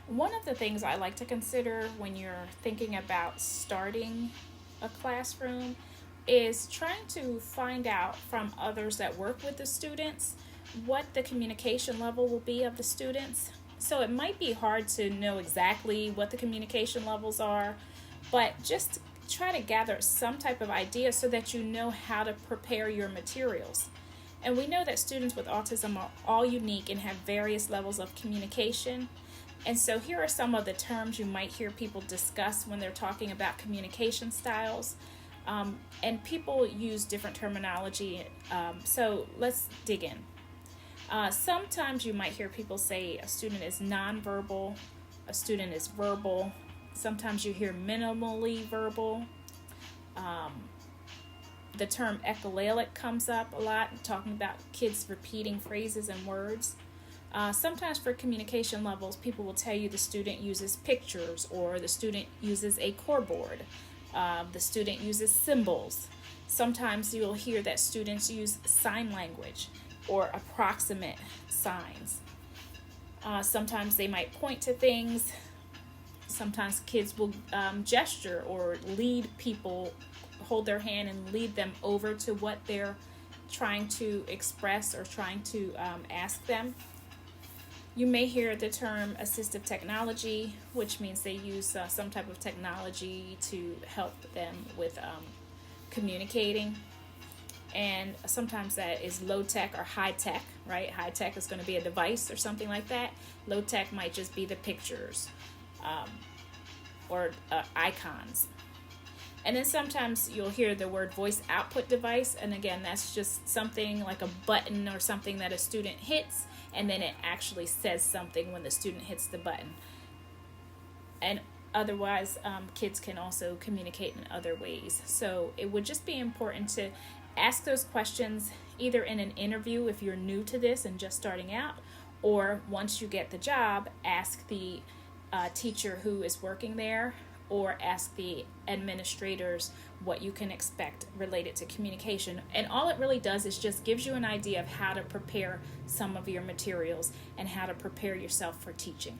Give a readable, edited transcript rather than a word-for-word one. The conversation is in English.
One of the things I like to consider when you're thinking about starting a classroom is trying to find out from others that work with the students what the communication level will be of the students. So it might be hard to know exactly what the communication levels are, but just try to gather some type of idea so that you know how to prepare your materials. And we know that students with autism are all unique and have various levels of communication. And so here are some of the terms you might hear people discuss when they're talking about communication styles. And people use different terminology. So let's dig in. Sometimes you might hear people say a student is nonverbal, a student is verbal. Sometimes you hear minimally verbal. The term echolalic comes up a lot, talking about kids repeating phrases and words. Sometimes for communication levels, people will tell you the student uses pictures or the student uses a core board. The student uses symbols. Sometimes you'll hear that students use sign language or approximate signs. Sometimes they might point to things. Sometimes kids will gesture or lead people, hold their hand and lead them over to what they're trying to express or trying to ask them. You may hear the term assistive technology, which means they use some type of technology to help them with communicating. And sometimes that is low tech or high tech, right? High tech is going to be a device or something like that. Low tech might just be the pictures or icons. And then sometimes you'll hear the word voice output device. And again, that's just something like a button or something that a student hits, and then it actually says something when the student hits the button. And otherwise, kids can also communicate in other ways. So it would just be important to ask those questions either in an interview if you're new to this and just starting out, or once you get the job, ask the teacher who is working there, or ask the administrators what you can expect related to communication. And all it really does is just gives you an idea of how to prepare some of your materials and how to prepare yourself for teaching.